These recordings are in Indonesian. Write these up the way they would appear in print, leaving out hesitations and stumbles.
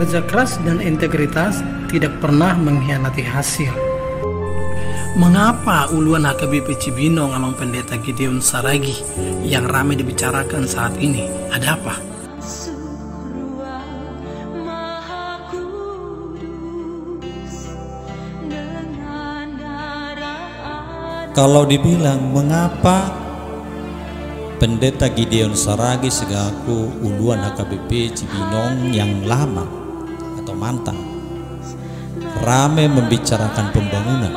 Kerja keras dan integritas tidak pernah mengkhianati hasil. Mengapa uluan HKBP Cibinong Amang Pendeta Gideon Saragi yang ramai dibicarakan saat ini? Ada apa? Kalau dibilang mengapa Pendeta Gideon Saragi selaku uluan HKBP Cibinong yang lama atau mantan ramai membicarakan pembangunan,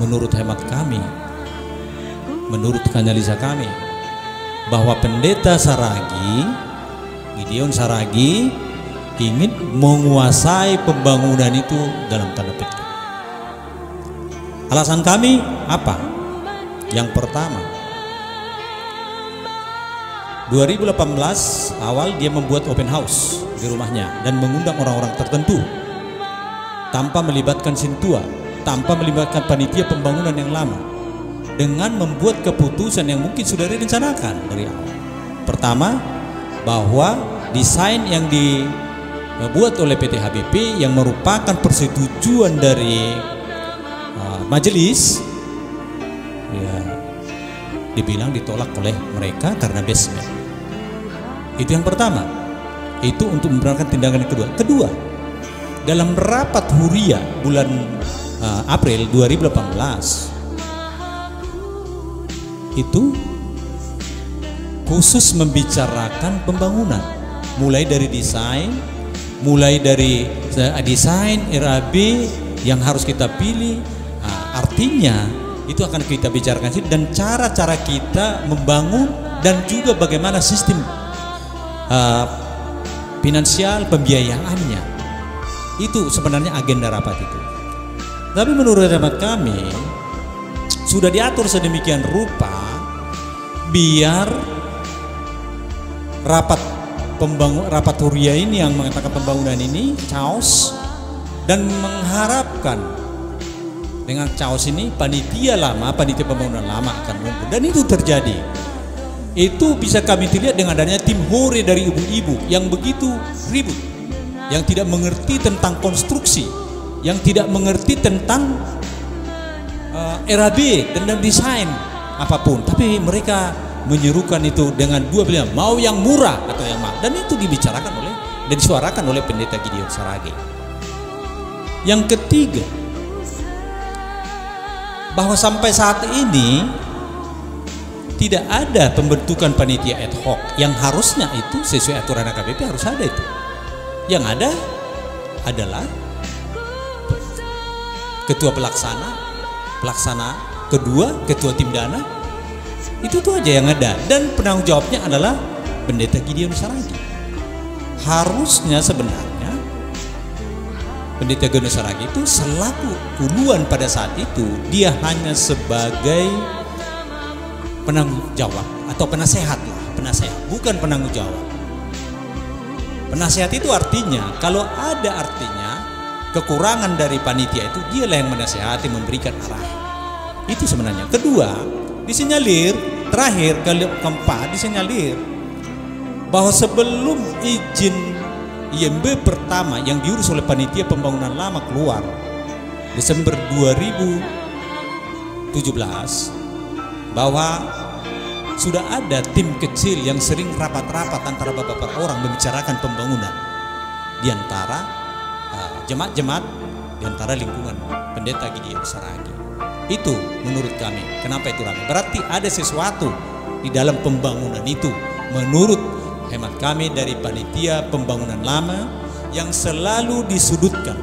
menurut hemat kami, menurut analisa kami, bahwa Pendeta Saragi, Gideon Saragi, ingin menguasai pembangunan itu dalam tanda petik. Alasan kami apa? Yang pertama, 2018 awal dia membuat open house di rumahnya dan mengundang orang-orang tertentu tanpa melibatkan Sintua, tanpa melibatkan panitia pembangunan yang lama, dengan membuat keputusan yang mungkin sudah direncanakan dari awal. Pertama, bahwa desain yang dibuat oleh PT HBP yang merupakan persetujuan dari majelis, ya, dibilang ditolak oleh mereka karena basement. Itu yang pertama. Itu untuk memperolehkan tindakan yang kedua. Kedua, dalam rapat huria bulan April 2018 itu khusus membicarakan pembangunan, mulai dari desain, desain RAB yang harus kita pilih. Artinya itu akan kita bicarakan dan cara-cara kita membangun dan juga bagaimana sistem finansial pembiayaannya. Itu sebenarnya agenda rapat itu. Tapi menurut hemat kami sudah diatur sedemikian rupa biar rapat huria ini yang mengatakan pembangunan ini chaos, dan mengharapkan dengan chaos ini panitia pembangunan lama akan muncul, dan itu terjadi. Itu bisa kami lihat dengan adanya tim hore dari ibu-ibu yang begitu ribut, yang tidak mengerti tentang konstruksi, yang tidak mengerti tentang RAB dan desain apapun, tapi mereka menyerukan itu dengan dua pilihan, mau yang murah atau yang mahal, dan itu dibicarakan oleh dan disuarakan oleh Pendeta Gideon Saragi. Yang ketiga, bahwa sampai saat ini tidak ada pembentukan panitia ad hoc yang harusnya itu sesuai aturan HKBP harus ada itu. Yang ada adalah ketua pelaksana kedua, ketua tim dana, itu tuh aja yang ada, dan penanggung jawabnya adalah Pendeta Gideon Saragi. Harusnya sebenarnya Pendeta Gideon Saragi itu selaku uluan pada saat itu dia hanya sebagai penanggung jawab atau penasehat lah, bukan penanggung jawab. Penasehat itu artinya kalau ada kekurangan dari panitia itu dialah yang menasehati, memberikan arah. Itu sebenarnya. Kedua, disinyalir, terakhir keempat disinyalir bahwa sebelum izin IMB pertama yang diurus oleh panitia pembangunan lama keluar Desember 2017, bahwa sudah ada tim kecil yang sering rapat-rapat antara beberapa orang membicarakan pembangunan di antara jemaat-jemaat, di antara lingkungan Pendeta Gideon Saragi. Itu menurut kami, kenapa itu ramai? Berarti ada sesuatu di dalam pembangunan itu, menurut hemat kami dari panitia pembangunan lama yang selalu disudutkan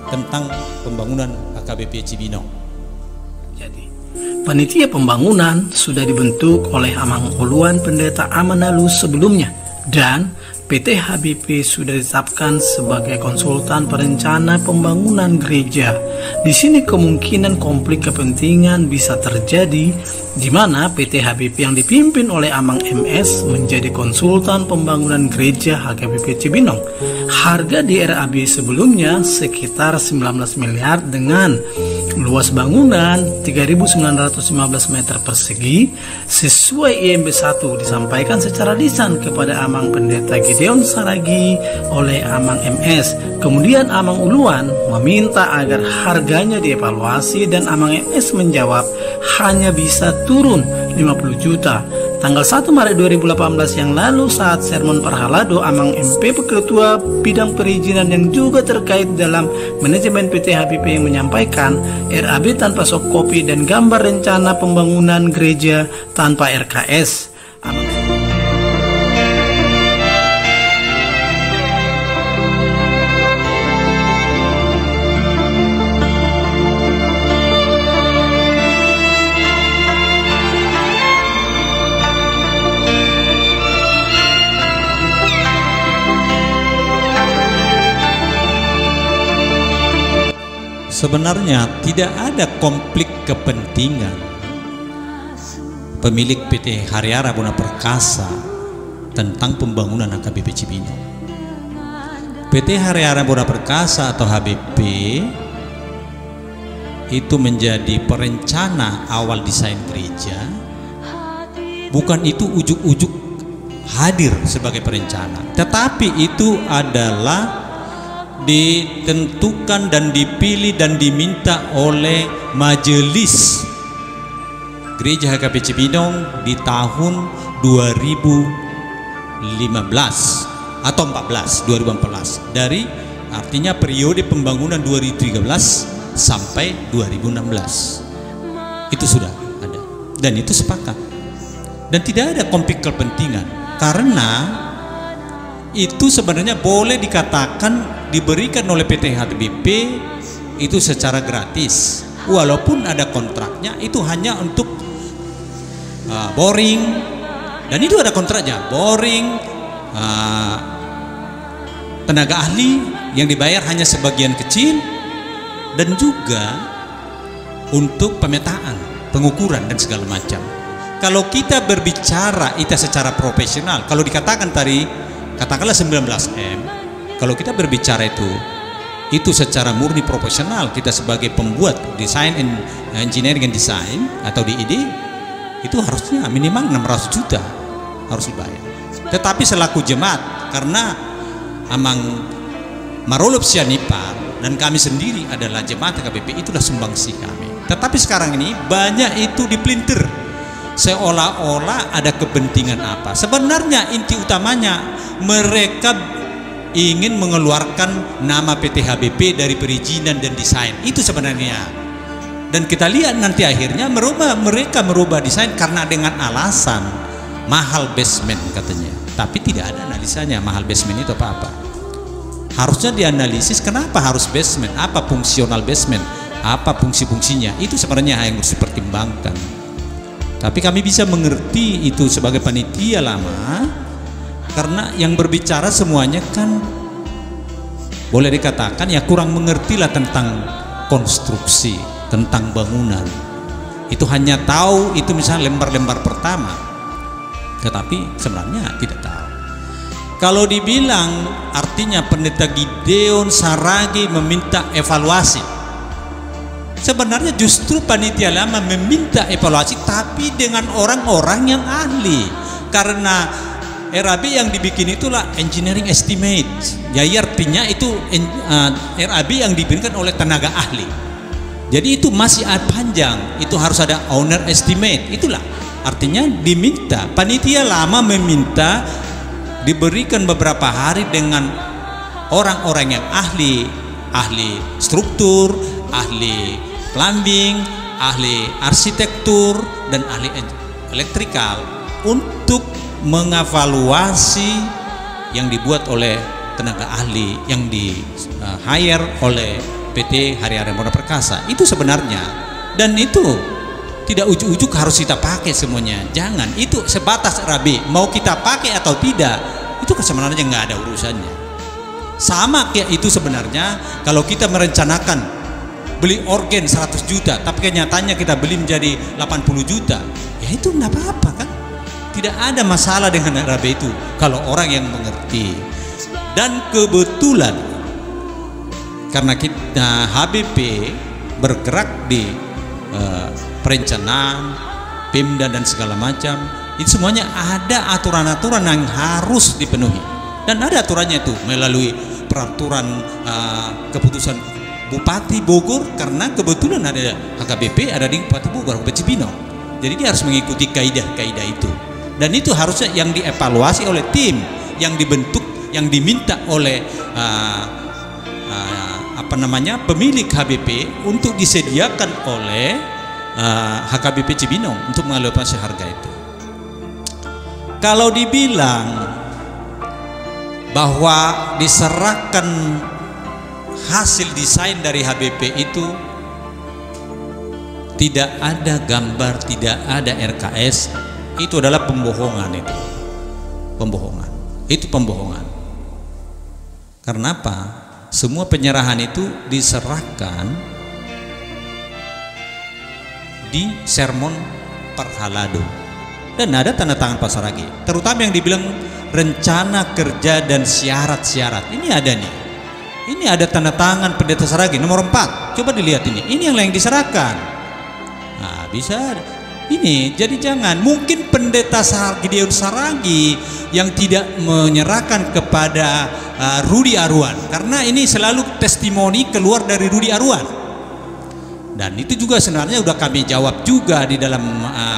tentang pembangunan HKBP Cibinong. Jadi, panitia pembangunan sudah dibentuk oleh Amang Uluan Pendeta Amanalus sebelumnya, dan PT HBP sudah ditetapkan sebagai konsultan perencana pembangunan gereja. Di sini kemungkinan konflik kepentingan bisa terjadi di mana PT HBP yang dipimpin oleh Amang MS menjadi konsultan pembangunan gereja HKBP Cibinong. Harga di RAB sebelumnya sekitar 19 miliar dengan luas bangunan 3.915 meter persegi sesuai IMB 1 disampaikan secara lisan kepada Amang Pendeta Gideon Saragi oleh Amang MS. Kemudian Amang Uluan meminta agar harganya dievaluasi dan Amang MS menjawab hanya bisa turun 50 juta. Tanggal 1 Maret 2018 yang lalu saat sermon Parhalado, Amang MP Ketua Bidang Perizinan yang juga terkait dalam manajemen PT HBP yang menyampaikan RAB tanpa sok kopi dan gambar rencana pembangunan gereja tanpa RKS. Sebenarnya tidak ada konflik kepentingan pemilik PT Hariara Bona Perkasa tentang pembangunan HKBP Cibinong. PT Hariara Bona Perkasa atau HBP itu menjadi perencana awal desain gereja, bukan itu ujuk-ujuk hadir sebagai perencana, tetapi itu adalah ditentukan dan dipilih dan diminta oleh majelis gereja HKBP Cibinong di tahun 2015 atau 2014 dari artinya periode pembangunan 2013 sampai 2016 itu sudah ada dan itu sepakat dan tidak ada konflik kepentingan karena itu sebenarnya boleh dikatakan diberikan oleh PT HBP itu secara gratis, walaupun ada kontraknya itu hanya untuk boring, dan itu ada kontraknya boring, tenaga ahli yang dibayar hanya sebagian kecil, dan juga untuk pemetaan, pengukuran dan segala macam. Kalau kita berbicara itu secara profesional, kalau dikatakan tadi katakanlah 19M, kalau kita berbicara itu secara murni profesional, kita sebagai pembuat desain engineering and design atau DED itu harusnya minimal 600 juta harus dibayar. Tetapi selaku jemaat, karena Amang Marolop Sianipar dan kami sendiri adalah jemaat HKBP, itulah sumbangsi kami. Tetapi sekarang ini banyak itu dipelintir seolah-olah ada kepentingan apa. Sebenarnya inti utamanya mereka ingin mengeluarkan nama PT HBP dari perizinan dan desain, itu sebenarnya. Dan kita lihat nanti akhirnya mereka merubah desain karena dengan alasan mahal basement katanya, tapi tidak ada analisanya mahal basement itu apa-apa. Harusnya dianalisis kenapa harus basement, apa fungsional basement, apa fungsi-fungsinya, itu sebenarnya yang harus dipertimbangkan. Tapi kami bisa mengerti itu sebagai panitia lama, karena yang berbicara semuanya kan boleh dikatakan ya kurang mengertilah tentang konstruksi, tentang bangunan. Itu hanya tahu itu misalnya lembar-lembar pertama, tetapi sebenarnya tidak tahu. Kalau dibilang artinya Pendeta Gideon Saragi meminta evaluasi, sebenarnya justru panitia lama meminta evaluasi, tapi dengan orang-orang yang ahli. Karena RAB yang dibikin itulah engineering estimate, jadi artinya itu RAB yang diberikan oleh tenaga ahli. Jadi itu masih panjang, itu harus ada owner estimate. Itulah artinya diminta, panitia lama meminta diberikan beberapa hari dengan orang-orang yang ahli struktur, ahli plumbing, ahli arsitektur, dan ahli elektrikal untuk mengevaluasi yang dibuat oleh tenaga ahli yang di hire oleh PT Hariara Bona Perkasa. Itu sebenarnya, dan itu tidak ujuk-ujuk harus kita pakai semuanya, jangan. Itu sebatas RAB, mau kita pakai atau tidak itu sebenarnya nggak ada urusannya. Sama kayak itu sebenarnya kalau kita merencanakan beli organ 100 juta, tapi kenyataannya kita beli menjadi 80 juta. Ya itu enggak apa-apa kan? Tidak ada masalah dengan RAB itu kalau orang yang mengerti. Dan kebetulan karena kita HBP bergerak di perencanaan, Pemda dan segala macam, itu semuanya ada aturan-aturan yang harus dipenuhi. Dan ada aturannya itu melalui peraturan keputusan Bupati Bogor, karena kebetulan ada HKBP ada di Bupati Bogor, Bupati Cibinong. Jadi dia harus mengikuti kaidah-kaidah itu. Dan itu harusnya yang dievaluasi oleh tim yang dibentuk, yang diminta oleh pemilik HBP untuk disediakan oleh HKBP Cibinong untuk mengevaluasi harga itu. Kalau dibilang bahwa diserahkan hasil desain dari HBP itu tidak ada gambar, tidak ada RKS, itu adalah pembohongan. Itu pembohongan, itu pembohongan. Karena apa? Semua penyerahan itu diserahkan di sermon Parhalado dan ada tanda tangan Pak Saragi, terutama yang dibilang rencana kerja dan syarat-syarat. Ini ada nih, ini ada tanda tangan Pendeta Saragi nomor 4. Coba dilihat ini yang diserahkan. Nah, bisa ini. Jadi jangan, mungkin Pendeta Gideon Saragi yang tidak menyerahkan kepada Rudi Arwan, karena ini selalu testimoni keluar dari Rudi Arwan. Dan itu juga sebenarnya sudah kami jawab juga di dalam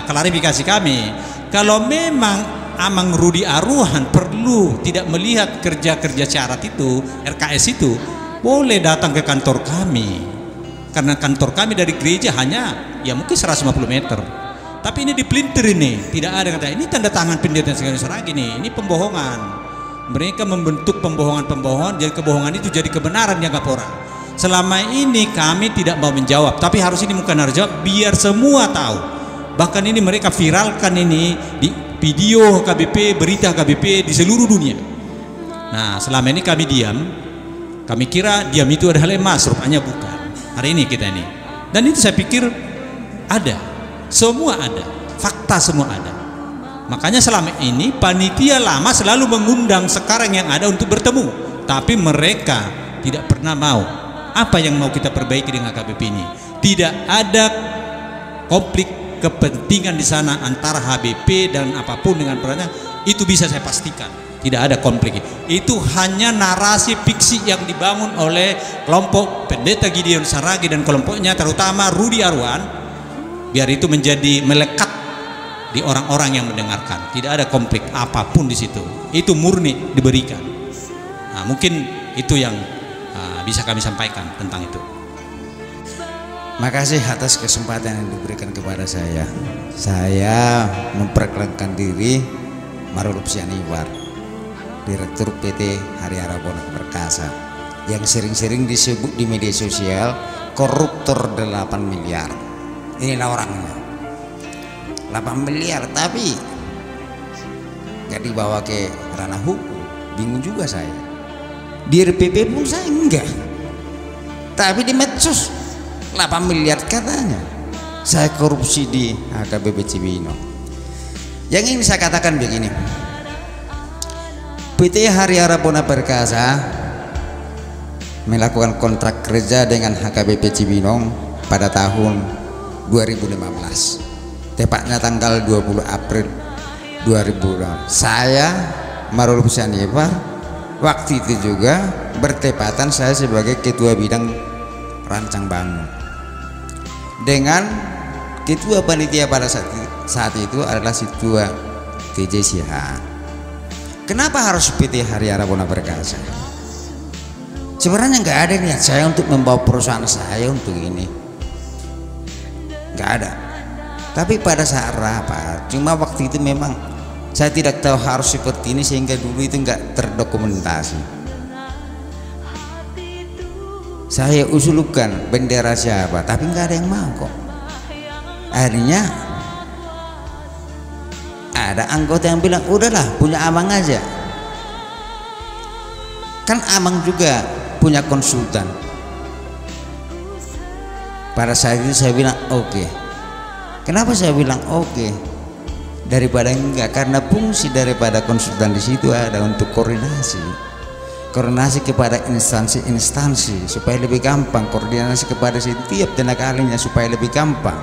klarifikasi kami. Kalau memang Amang Rudi Arwan perlu tidak melihat kerja-kerja syarat itu, RKS itu, boleh datang ke kantor kami. Karena kantor kami dari gereja hanya ya mungkin 150 meter. Tapi ini dipelintir ini, tidak ada kata ini tanda tangan Pendeta Gideon Saragi nih. Ini pembohongan. Mereka membentuk pembohongan-pembohongan, jadi kebohongan itu jadi kebenaran dianggap orang. Selama ini kami tidak mau menjawab, tapi harus ini bukan harus jawab biar semua tahu. Bahkan ini mereka viralkan ini di video HKBP, berita HKBP di seluruh dunia. Nah, selama ini kami diam. Kami kira diam itu adalah emas, rupanya bukan. Hari ini kita ini. Dan itu saya pikir ada. Semua ada. Fakta semua ada. Makanya selama ini panitia lama selalu mengundang sekarang yang ada untuk bertemu. Tapi mereka tidak pernah mau. Apa yang mau kita perbaiki dengan HKBP ini? Tidak ada konflik kepentingan di sana antara HBP dan apapun dengan perannya, itu bisa saya pastikan tidak ada konflik. Itu hanya narasi fiksi yang dibangun oleh kelompok Pendeta Gideon Saragi dan kelompoknya, terutama Rudi Arwan, biar itu menjadi melekat di orang-orang yang mendengarkan. Tidak ada konflik apapun di situ. Itu murni diberikan. Nah, mungkin itu yang bisa kami sampaikan tentang itu. Makasih atas kesempatan yang diberikan kepada saya. Saya memperkenalkan diri Marulup Sianiwar, Direktur PT Hariara Bona Perkasa, yang sering-sering disebut di media sosial koruptor 8 miliar. Inilah orangnya. 8 miliar tapi nggak dibawa ke ranah hukum. Bingung juga saya. Di RPP pun saya enggak. Tapi di medsos 8 miliar katanya saya korupsi di HKBP Cibinong. Yang ingin saya katakan begini, PT Hariara Bona Perkasa melakukan kontrak kerja dengan HKBP Cibinong pada tahun 2015, tepatnya tanggal 20 April 2000. Saya Marulup Sianiwar waktu itu juga bertepatan saya sebagai ketua bidang rancang bangun dengan ketua panitia pada saat itu adalah Ketua TJ Siha. Kenapa harus PT Hariara Bona Perkasa? Sebenarnya nggak ada niat saya untuk membawa perusahaan saya untuk ini, nggak ada. Tapi pada saat rapat, cuma waktu itu memang saya tidak tahu harus seperti ini sehingga dulu itu nggak terdokumentasi. Saya usulkan bendera siapa, tapi nggak ada yang mau kok. Akhirnya ada anggota yang bilang udahlah punya Amang aja. Kan Amang juga punya konsultan. Pada saat itu saya bilang oke. Kenapa saya bilang oke? Daripada enggak, karena fungsi daripada konsultan di situ ada untuk koordinasi kepada instansi-instansi supaya lebih gampang, koordinasi kepada setiap tenaga ahlinya supaya lebih gampang.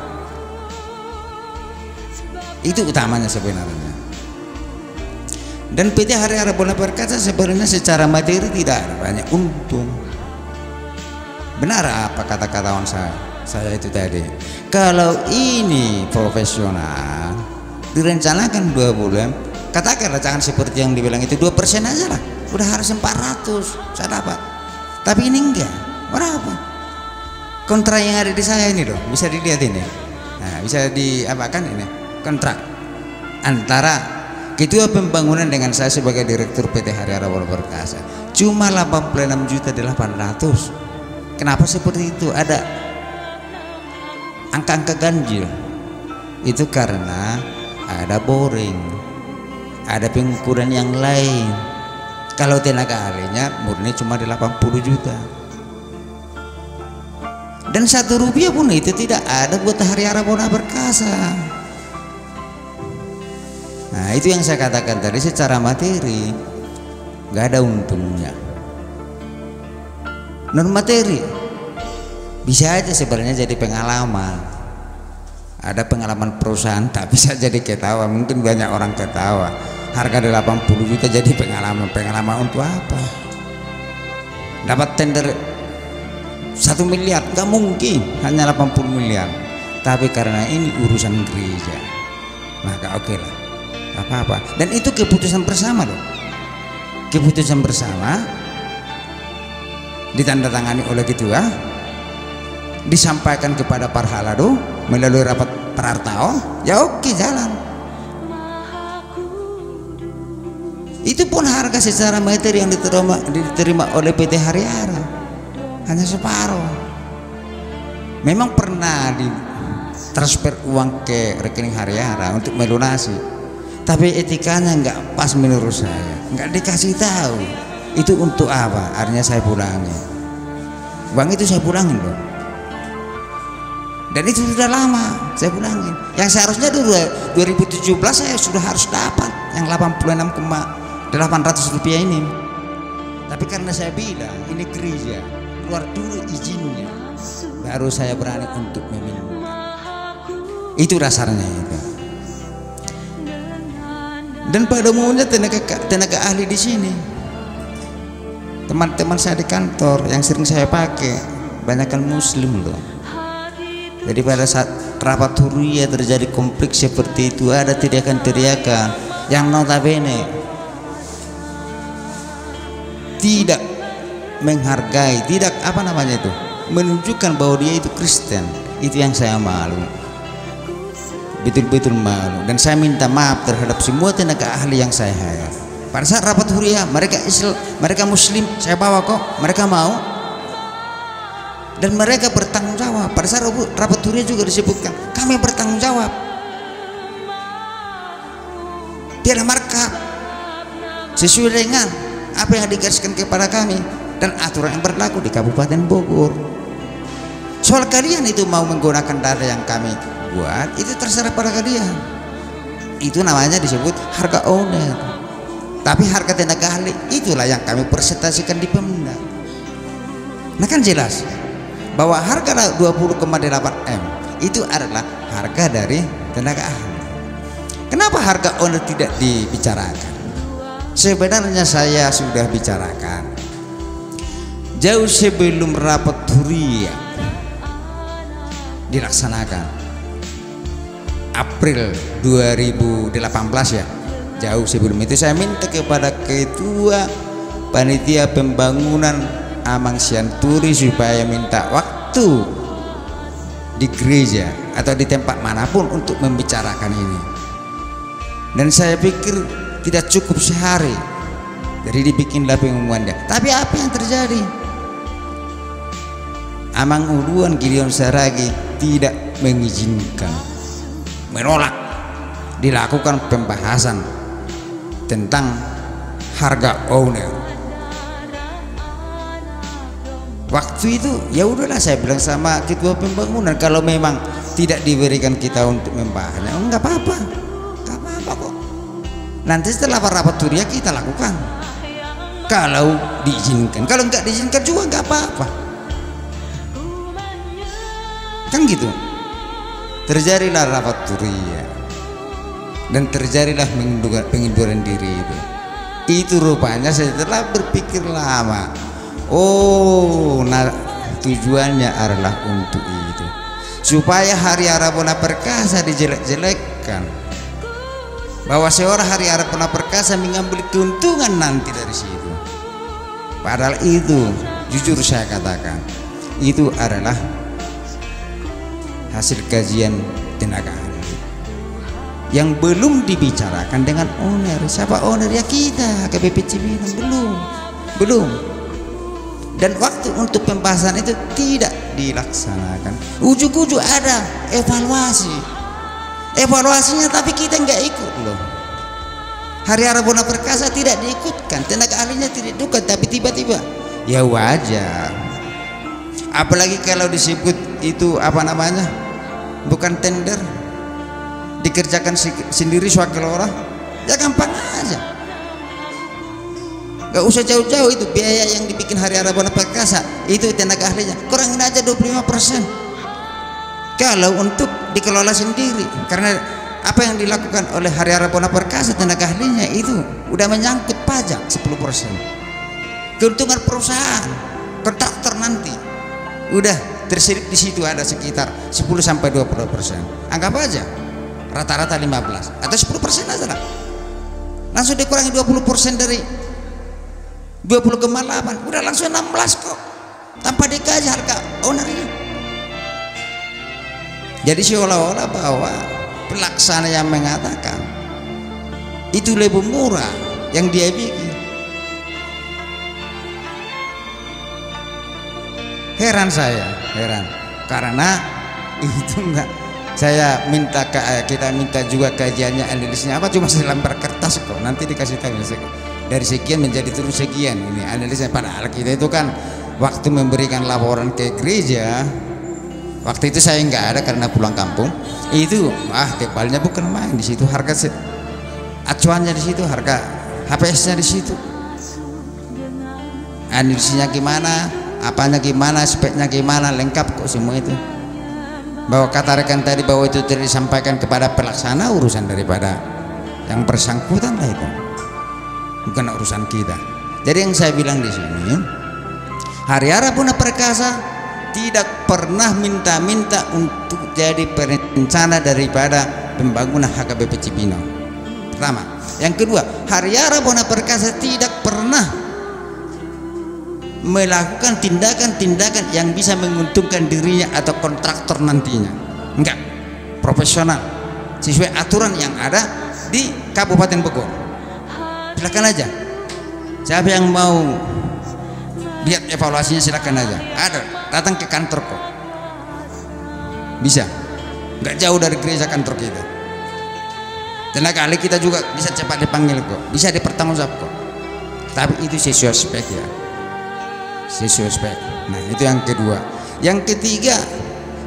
Itu utamanya sebenarnya. Dan PT Hari Raya Bola Perkasa sebenarnya secara materi tidak ada banyak untung. Benar apa kata kawan saya itu tadi, kalau ini profesional direncanakan 2 bulan, katakanlah jangan seperti yang dibilang itu 2% aja lah, udah harus 400 saya dapat. Tapi ini enggak, berapa kontrak yang ada di saya ini loh, bisa dilihat ini. Nah, bisa diapakan ini kontrak antara ketua pembangunan dengan saya sebagai direktur PT Hari Raya Bola Perkasa cuma 86.800.000. Kenapa seperti itu? Ada angka-angka ganjil. Itu karena ada boring, ada pengukuran yang lain. Kalau tenaga ahlinya murni cuma di 80 juta, dan 1 rupiah pun itu tidak ada buat Hari Raya Bola Perkasa. Nah, itu yang saya katakan tadi, secara materi nggak ada untungnya. Non materi bisa aja sebenarnya jadi pengalaman. Ada pengalaman perusahaan tak bisa jadi ketawa, mungkin banyak orang ketawa. Harga 80 juta jadi pengalaman untuk apa? Dapat tender 1 miliar nggak mungkin, hanya 80 miliar. Tapi karena ini urusan gereja, maka oke lah, apa-apa. Dan itu keputusan bersama loh, keputusan bersama ditandatangani oleh ketua, disampaikan kepada Parhalado melalui rapat Parartao, ya oke jalan. Itu pun harga secara materi yang diterima oleh PT Hari Raya hanya separuh. Memang pernah ditransfer uang ke rekening Hari Raya untuk melunasi, tapi etikanya nggak pas menurut saya, nggak dikasih tahu. Itu untuk apa? Akhirnya saya pulangi. Uang itu saya pulangin loh. Dan itu sudah lama saya pulangin. Yang seharusnya dulu 2017 saya sudah harus dapat yang 86.800.000 ini. Tapi karena saya bilang ini gereja, keluar dulu izinnya, baru saya berani untuk meminta. Itu dasarnya itu. Dan pada umumnya tenaga ahli di sini, teman-teman saya di kantor yang sering saya pakai, banyakkan muslim loh. Jadi pada saat rapat huriyah terjadi konflik seperti itu, ada teriakan-teriakan yang notabene tidak menghargai, tidak apa namanya itu, menunjukkan bahwa dia itu Kristen. Itu yang saya malu, betul-betul malu. Dan saya minta maaf terhadap semua tenaga ahli yang saya hire. Pada saat rapat huriyah mereka Islam, mereka muslim, saya bawa kok, mereka mau. Dan mereka bertanggung jawab. Pada saat rapat huriyah juga disebutkan kami bertanggung jawab, tiada markup, sesuai dengan apa yang digariskan kepada kami dan aturan yang berlaku di Kabupaten Bogor. Soal kalian itu mau menggunakan data yang kami buat, itu terserah pada kalian. Itu namanya disebut harga owner. Tapi harga tenaga ahli itulah yang kami presentasikan di Pemda. Nah kan jelas bahwa harga 20,8 M itu adalah harga dari tenaga ahli. Kenapa harga owner tidak dibicarakan? Sebenarnya saya sudah bicarakan jauh sebelum rapat huriyah dilaksanakan April 2018 ya. Jauh sebelum itu saya minta kepada ketua panitia pembangunan Amang Sianturi supaya minta waktu di gereja atau di tempat manapun untuk membicarakan ini. Dan saya pikir tidak cukup sehari, jadi dibikinlah pengumumannya. Tapi apa yang terjadi? Amang Uluan Gideon Saragi tidak mengizinkan, menolak dilakukan pembahasan tentang harga owner. Waktu itu ya udahlah, saya bilang sama ketua pembangunan, kalau memang tidak diberikan kita untuk membahasnya, nggak apa-apa kok. Nanti setelah rapat turia kita lakukan, kalau diizinkan. Kalau nggak diizinkan juga nggak apa-apa, kan gitu. Terjadilah rapat turia dan terjadilah pengunduran diri itu. Itu rupanya setelah berpikir lama, oh, nah, tujuannya adalah untuk itu, supaya Hari Arabona Perkasa dijelek-jelekkan, bahwa seorang Hari Arabona Perkasa mengambil keuntungan nanti dari situ. Padahal itu, jujur saya katakan, itu adalah hasil kajian tenaga ahli yang belum dibicarakan dengan owner. Siapa owner? Ya kita, HKBP Cibinong. Belum. Dan waktu untuk pembahasan itu tidak dilaksanakan. Ujuk-ujuk ada evaluasinya, tapi kita nggak ikut loh. Hari Arabona Perkasa tidak diikutkan, tenaga ahlinya tidak diikutkan, tapi tiba-tiba ya wajar. Apalagi kalau disebut itu apa namanya, bukan tender, dikerjakan sendiri sewakil orang, ya gampang aja, gak usah jauh-jauh. Itu biaya yang dibikin Hari Arabona Perkasa itu tenaga ahlinya kurangin aja 25%. Kalau untuk dikelola sendiri, karena apa yang dilakukan oleh Hari Arabona Perkasa tenaga ahlinya itu udah menyangkut pajak 10%, keuntungan perusahaan kontraktor nanti udah terselip di situ, ada sekitar 10-20%. Anggap aja rata-rata 15 atau 10% aja lah, langsung dikurangi 20% dari 20,8, udah langsung 16 kok, tanpa dikaji harga ownernya. Jadi seolah-olah bahwa pelaksana yang mengatakan itu lebih murah yang dia bikin. Heran karena itu enggak. Saya minta kita minta juga kajiannya, analisisnya apa, cuma selembar kertas kok, nanti dikasih tahu dari sekian menjadi terus sekian ini analisisnya. Padahal kita itu kan waktu memberikan laporan ke gereja, waktu itu saya nggak ada karena pulang kampung. Itu tebalnya bukan main, di situ harga acuannya, di situ harga HPS-nya, di situ analisisnya gimana, apanya gimana, speknya gimana, lengkap kok semua itu. Bahwa kata rekan tadi bahwa itu tidak disampaikan kepada pelaksana, urusan daripada yang bersangkutan lah, itu bukan urusan kita. Jadi yang saya bilang di sini, Hari Arabona Perkasa tidak pernah minta-minta untuk jadi perencana daripada pembangunan HKBP Cibinong. Pertama. Yang kedua, Hari Arabona Perkasa tidak pernah melakukan tindakan-tindakan yang bisa menguntungkan dirinya atau kontraktor nantinya. Enggak, profesional sesuai aturan yang ada di Kabupaten Bogor. Silakan aja, siapa yang mau lihat evaluasinya silakan aja, ada, datang ke kantor kok, bisa, nggak jauh dari gereja kantor kita. Tenaga ahli kita juga bisa cepat dipanggil kok, bisa dipertanggungjawab kok, tapi itu sesuai spek ya, sesuai spek. Nah itu yang kedua. Yang ketiga,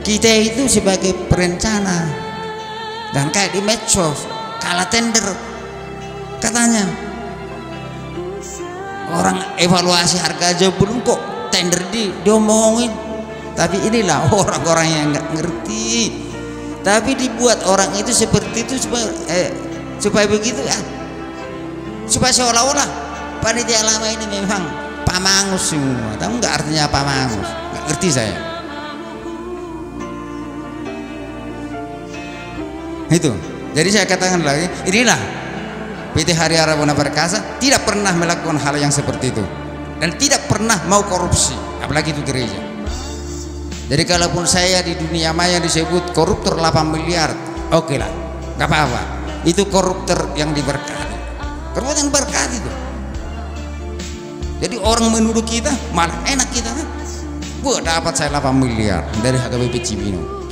kita itu sebagai perencana, dan kayak di medsos kalah tender katanya, orang evaluasi harga aja belum kok tender diomongin. Tapi inilah orang-orang yang nggak ngerti, tapi dibuat orang itu seperti itu supaya begitu ya, supaya seolah-olah panitia lama ini memang pamangus semua. Tahu nggak artinya pamangus? Nggak ngerti saya. Itu. Jadi saya katakan lagi, inilah PT Hari Arabona Perkasa tidak pernah melakukan hal yang seperti itu, dan tidak pernah mau korupsi, apalagi itu gereja. Jadi kalaupun saya di dunia maya disebut koruptor 8 miliar, oke lah, nggak apa-apa. Itu koruptor yang diberkati, koruptor yang berkati itu. Jadi orang menuduh kita malah enak kita kan, wah dapat saya 8 miliar dari HKBP Cibinong.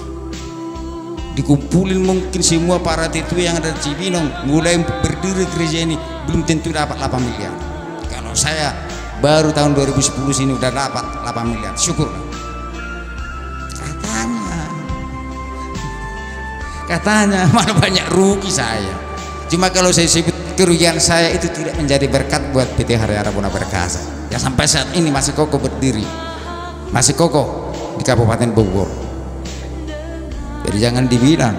Dikumpulin mungkin semua para TTW yang ada di Cibinong, mulai berdiri gereja ini belum tentu dapat 8 miliar. Kalau saya baru tahun 2010 sini udah dapat 8 miliar, syukur. Katanya malah banyak rugi saya. Cuma kalau saya sebut kerugian saya itu tidak menjadi berkat buat PT Harya Rabona Perkasa yang sampai saat ini masih kokoh berdiri, masih kokoh di Kabupaten Bogor. Jadi jangan dibilang,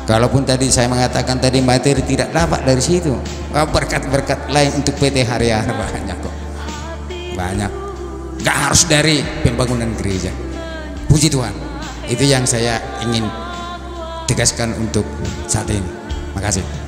kalaupun tadi saya mengatakan tadi materi tidak dapat dari situ, berkat-berkat lain untuk PT Harya banyak kok, banyak. Gak harus dari pembangunan gereja. Puji Tuhan, itu yang saya ingin tegaskan untuk saat ini. Makasih.